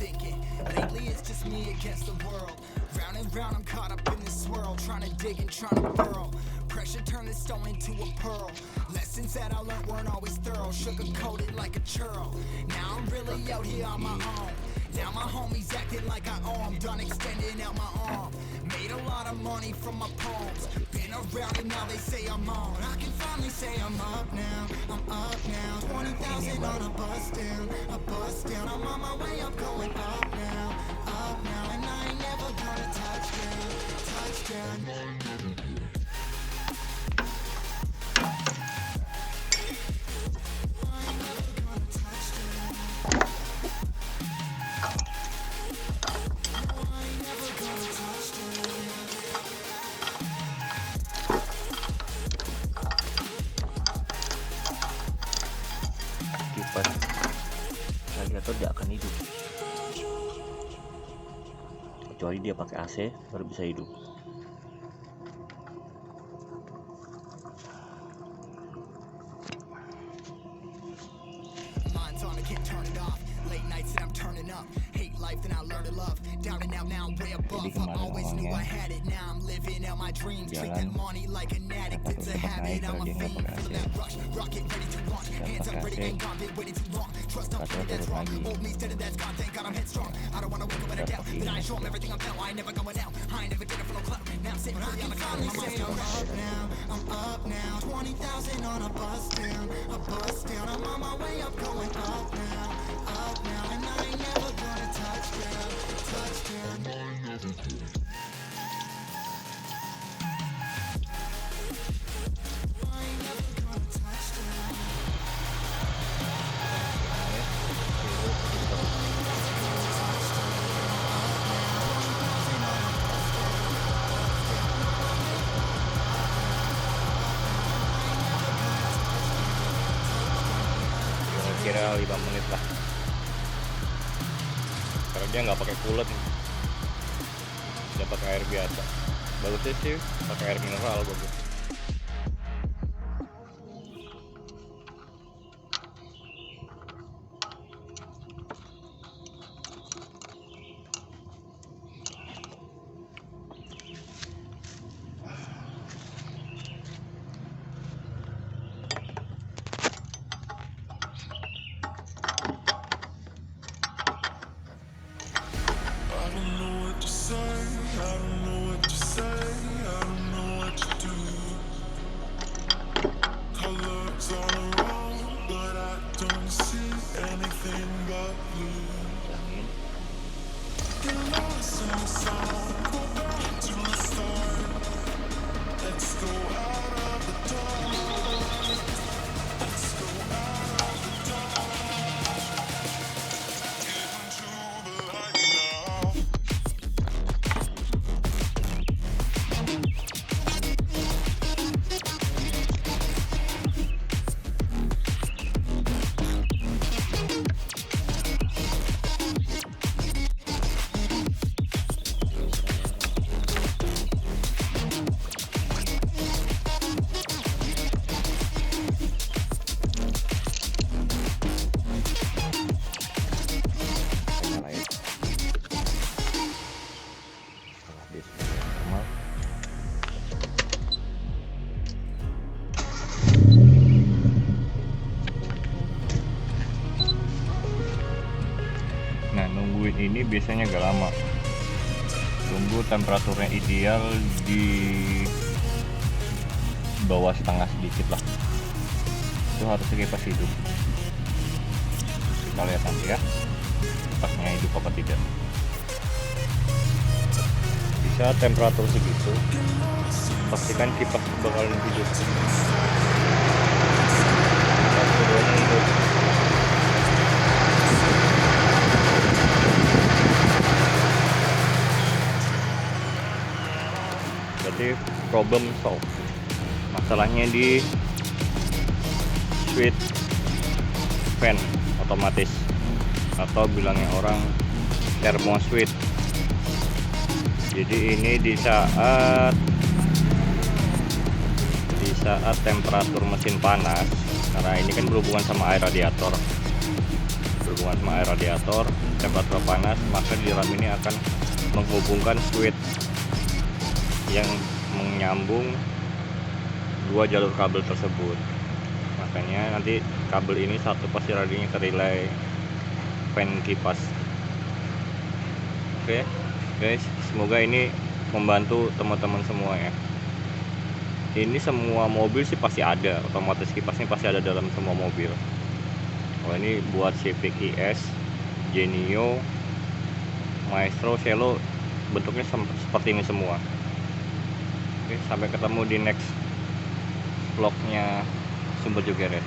thinking. Lately it's just me against the world. Round and round I'm caught up in this swirl, trying to dig and trying to burrow. Pressure turned this stone into a pearl. Lessons that I learned weren't always thorough, sugar-coated like a churl. Now I'm really out here on my own. Now my homies acting like I owe 'em. Done extending out my arm. Made a lot of money from my poems. Been around and now they say I'm on. I can finally say I'm up now. I'm up now. 20,000 on a bus down. A bus down. I'm on my way up, going up now. Up now. And I ain't never gonna touch down. Touchdown. Kipas radiator tidak akan hidup kecuali dia pakai AC baru bisa hidup. Jadi kemarin orangnya jalan naik kerja nggak pakai AC, katanya turun lagi. Kira 5 menit lah, karena dia nggak pakai coolant, dia pakai air biasa. Bagusnya sih pakai air mineral bagus. Ini biasanya agak lama, tunggu temperaturnya ideal di bawah setengah sedikit lah, itu harusnya kipas hidup. Kita lihat nanti ya kipasnya hidup apa tidak. Bisa temperatur segitu pastikan kipas bakalan hidup. Berarti problem solved. Masalahnya di switch fan otomatis, atau bilangnya orang thermo switch. Jadi ini di saat temperatur mesin panas, karena ini kan berhubungan sama air radiator, temperatur panas, maka di dalam ini akan menghubungkan switch yang menyambung dua jalur kabel tersebut. Makanya nanti kabel ini satu pasti radinya ke relay fan kipas. Oke guys, semoga ini membantu teman-teman semua ya. Ini semua mobil sih pasti ada, otomatis kipasnya pasti ada dalam semua mobil. Oh, ini buat Civic ES, Genio, Maestro, Cielo, bentuknya seperti ini semua. Oke, sampai ketemu di next vlognya Sumber Jogeres.